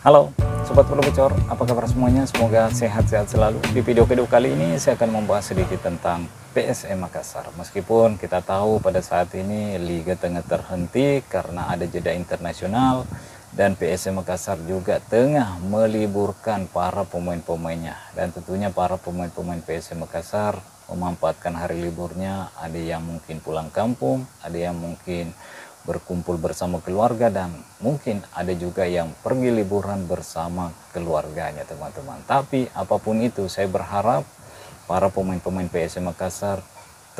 Halo Sobat Bola Bocor, apa kabar semuanya? Semoga sehat-sehat selalu. Di video kedua kali ini saya akan membahas sedikit tentang PSM Makassar. Meskipun kita tahu pada saat ini Liga tengah terhenti karena ada jeda internasional, dan PSM Makassar juga tengah meliburkan para pemain-pemainnya. Dan tentunya para pemain-pemain PSM Makassar memanfaatkan hari liburnya, ada yang mungkin pulang kampung, ada yang mungkin berkumpul bersama keluarga, dan mungkin ada juga yang pergi liburan bersama keluarganya teman-teman. Tapi apapun itu, saya berharap para pemain-pemain PSM Makassar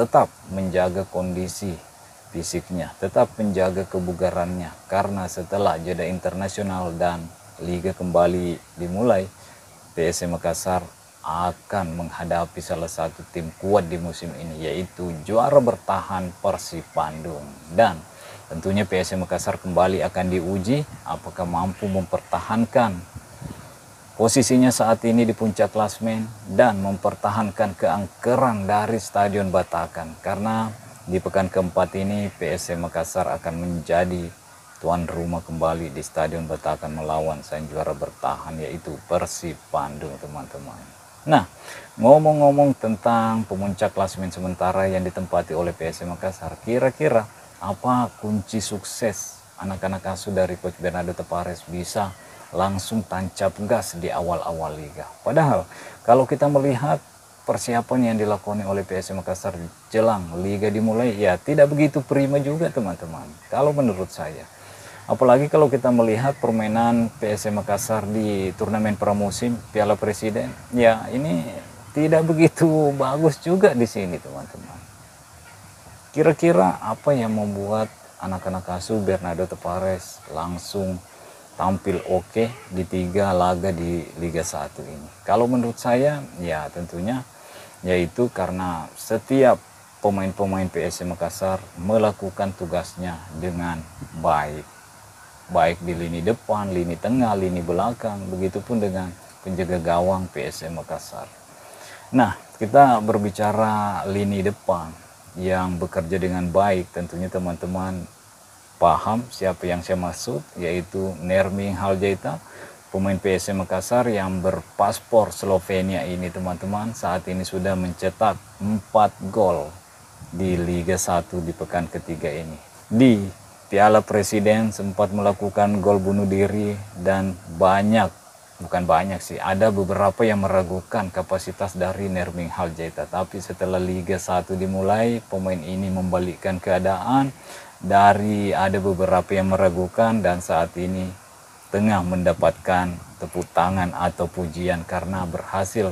tetap menjaga kondisi fisiknya, tetap menjaga kebugarannya, karena setelah jeda internasional dan liga kembali dimulai, PSM Makassar akan menghadapi salah satu tim kuat di musim ini, yaitu juara bertahan Persib Bandung. Dan tentunya PSM Makassar kembali akan diuji apakah mampu mempertahankan posisinya saat ini di puncak klasmen dan mempertahankan keangkeran dari Stadion Batakan. Karena di pekan keempat ini PSM Makassar akan menjadi tuan rumah kembali di Stadion Batakan melawan sang juara bertahan, yaitu Persib Bandung teman-teman. Nah, ngomong-ngomong tentang pemuncak klasmen sementara yang ditempati oleh PSM Makassar, kira-kira apa kunci sukses anak-anak asuh dari Coach Bernardo Tapares bisa langsung tancap gas di awal-awal liga? Padahal kalau kita melihat persiapan yang dilakukan oleh PSM Makassar jelang liga dimulai, ya tidak begitu prima juga teman-teman kalau menurut saya. Apalagi kalau kita melihat permainan PSM Makassar di turnamen pramusim Piala Presiden, ya ini tidak begitu bagus juga di sini teman-teman. Kira-kira apa yang membuat anak-anak asuh Bernardo Tapares langsung tampil oke di 3 laga di Liga 1 ini? Kalau menurut saya, ya tentunya yaitu karena setiap pemain-pemain PSM Makassar melakukan tugasnya dengan baik. Baik di lini depan, lini tengah, lini belakang, begitupun dengan penjaga gawang PSM Makassar. Nah, kita berbicara lini depan yang bekerja dengan baik, tentunya teman-teman paham siapa yang saya maksud, yaitu Nerming Haljaita, pemain PSM Makassar yang berpaspor Slovenia ini teman-teman, saat ini sudah mencetak 4 gol di Liga 1 di pekan ketiga ini. Di Piala Presiden sempat melakukan gol bunuh diri, dan bukan banyak sih, ada beberapa yang meragukan kapasitas dari Nerming Haljaita. Tapi setelah Liga 1 dimulai, pemain ini membalikkan keadaan dari ada beberapa yang meragukan, dan saat ini tengah mendapatkan tepuk tangan atau pujian karena berhasil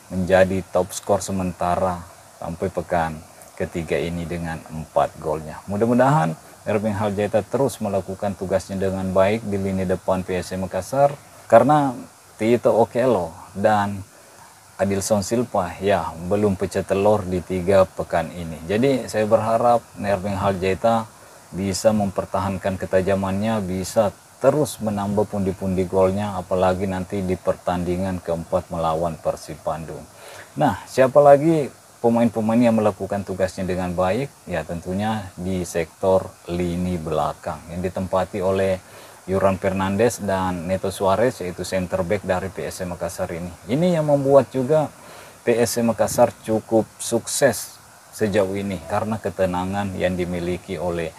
menjadi top skor sementara sampai pekan ketiga ini dengan 4 golnya. Mudah-mudahan Nerming Haljaita terus melakukan tugasnya dengan baik di lini depan PSM Makassar, karena Tito Okello dan Adilson Silva ya belum pecah telur di 3 pekan ini. Jadi saya berharap Nerming Haljaita bisa mempertahankan ketajamannya, bisa terus menambah pundi-pundi golnya, apalagi nanti di pertandingan keempat melawan Persib Bandung. Nah, siapa lagi pemain-pemain yang melakukan tugasnya dengan baik? Ya tentunya di sektor lini belakang yang ditempati oleh Yuran Fernandes dan Neto Suarez, yaitu center back dari PSM Makassar ini. Ini yang membuat juga PSM Makassar cukup sukses sejauh ini karena ketenangan yang dimiliki oleh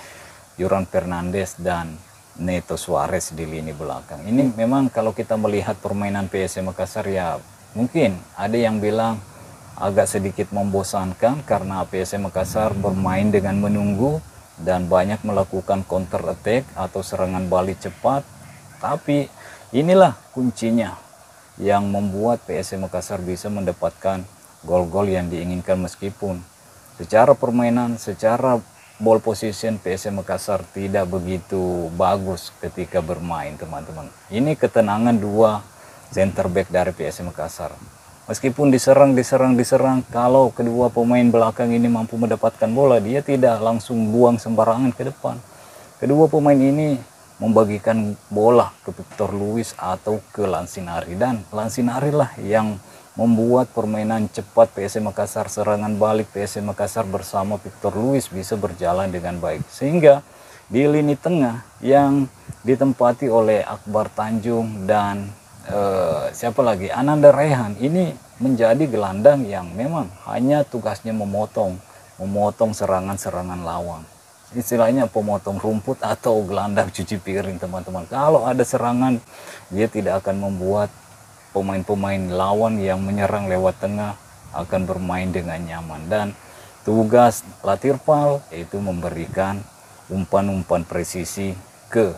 Yuran Fernandes dan Neto Suarez di lini belakang. Ini memang kalau kita melihat permainan PSM Makassar, ya mungkin ada yang bilang agak sedikit membosankan karena PSM Makassar bermain dengan menunggu dan banyak melakukan counter attack atau serangan balik cepat. Tapi inilah kuncinya yang membuat PSM Makassar bisa mendapatkan gol-gol yang diinginkan, meskipun secara permainan, secara ball position PSM Makassar tidak begitu bagus ketika bermain teman-teman. Ini ketenangan 2 center back dari PSM Makassar. Meskipun diserang, kalau kedua pemain belakang ini mampu mendapatkan bola, dia tidak langsung buang sembarangan ke depan. Kedua pemain ini membagikan bola ke Victor Luis atau ke Lansinari, dan Lansinari lah yang membuat permainan cepat PSM Makassar, serangan balik PSM Makassar bersama Victor Luis bisa berjalan dengan baik. Sehingga di lini tengah yang ditempati oleh Akbar Tanjung dan siapa lagi, Ananda Rehan, ini menjadi gelandang yang memang hanya tugasnya memotong serangan-serangan lawan. Istilahnya pemotong rumput atau gelandang cuci piring, teman-teman. Kalau ada serangan, dia tidak akan membuat pemain-pemain lawan yang menyerang lewat tengah akan bermain dengan nyaman. Dan tugas Latirpal yaitu memberikan umpan-umpan presisi ke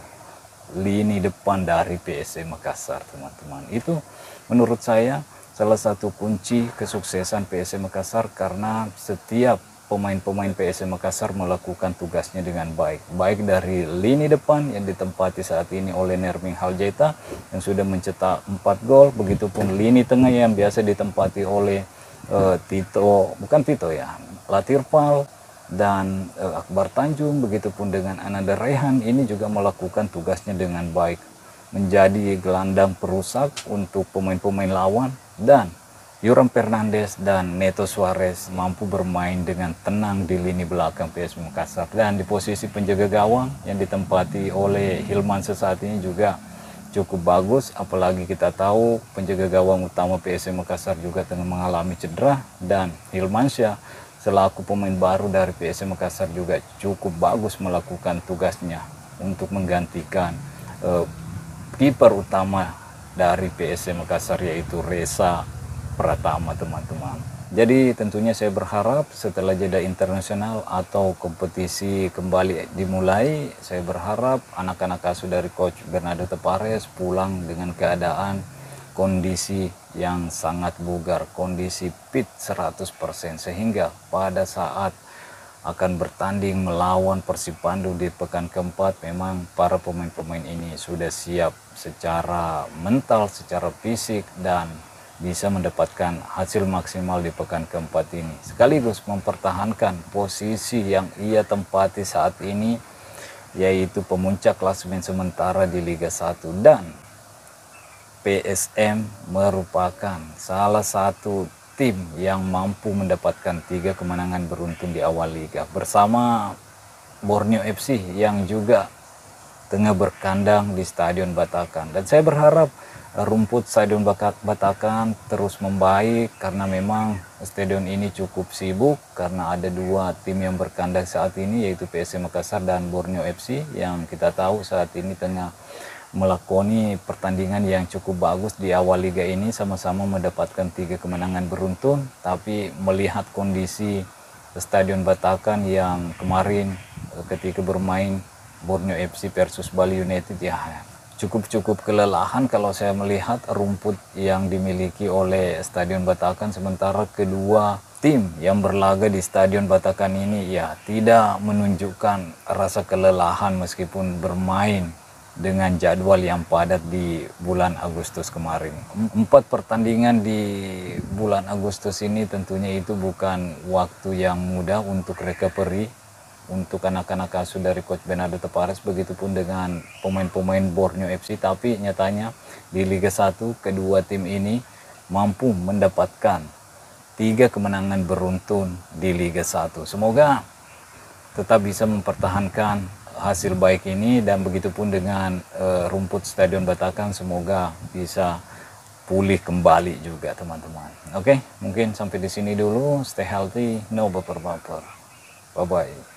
lini depan dari PSM Makassar, teman-teman. Itu menurut saya salah satu kunci kesuksesan PSM Makassar, karena setiap pemain-pemain PSM Makassar melakukan tugasnya dengan baik. Baik dari lini depan yang ditempati saat ini oleh Nerming Haljeta yang sudah mencetak 4 gol, begitupun lini tengah yang biasa ditempati oleh Latirpal dan Akbar Tanjung, begitupun dengan Ananda Rehan, ini juga melakukan tugasnya dengan baik, menjadi gelandang perusak untuk pemain-pemain lawan, dan Yoram Fernandes dan Neto Suarez mampu bermain dengan tenang di lini belakang PSM Makassar. Dan di posisi penjaga gawang yang ditempati oleh Hilman saat ini juga cukup bagus, apalagi kita tahu penjaga gawang utama PSM Makassar juga tengah mengalami cedera, dan Hilmansyah selaku pemain baru dari PSM Makassar juga cukup bagus melakukan tugasnya untuk menggantikan kiper utama dari PSM Makassar, yaitu Reza Pratama, teman-teman. Jadi tentunya saya berharap setelah jeda internasional atau kompetisi kembali dimulai, saya berharap anak-anak asuh dari Coach Bernardo Tapares pulang dengan keadaan kondisi yang sangat bugar, kondisi fit 100%, sehingga pada saat akan bertanding melawan Persib Bandung di pekan keempat, memang para pemain-pemain ini sudah siap secara mental, secara fisik, dan bisa mendapatkan hasil maksimal di pekan keempat ini, sekaligus mempertahankan posisi yang ia tempati saat ini, yaitu pemuncak klasemen sementara di Liga 1. Dan PSM merupakan salah satu tim yang mampu mendapatkan 3 kemenangan beruntun di awal liga bersama Borneo FC yang juga tengah berkandang di Stadion Batakan. Dan saya berharap rumput Stadion Batakan terus membaik, karena memang stadion ini cukup sibuk karena ada 2 tim yang berkandang saat ini, yaitu PSM Makassar dan Borneo FC, yang kita tahu saat ini tengah melakoni pertandingan yang cukup bagus di awal liga ini, sama-sama mendapatkan 3 kemenangan beruntun. Tapi melihat kondisi Stadion Batakan yang kemarin ketika bermain Borneo FC versus Bali United, ya cukup kelelahan kalau saya melihat rumput yang dimiliki oleh Stadion Batakan, sementara kedua tim yang berlaga di Stadion Batakan ini ya tidak menunjukkan rasa kelelahan meskipun bermain dengan jadwal yang padat di bulan Agustus kemarin. 4 pertandingan di bulan Agustus ini tentunya itu bukan waktu yang mudah untuk recovery untuk anak-anak asuh dari Coach Bernardo Tapares, begitupun dengan pemain-pemain Borneo FC. Tapi nyatanya di Liga 1 kedua tim ini mampu mendapatkan 3 kemenangan beruntun di Liga 1. Semoga tetap bisa mempertahankan hasil baik ini, dan begitupun dengan rumput Stadion Batakan, semoga bisa pulih kembali juga, teman-teman. Oke, mungkin sampai di sini dulu. Stay healthy, no baper-baper. Bye-bye.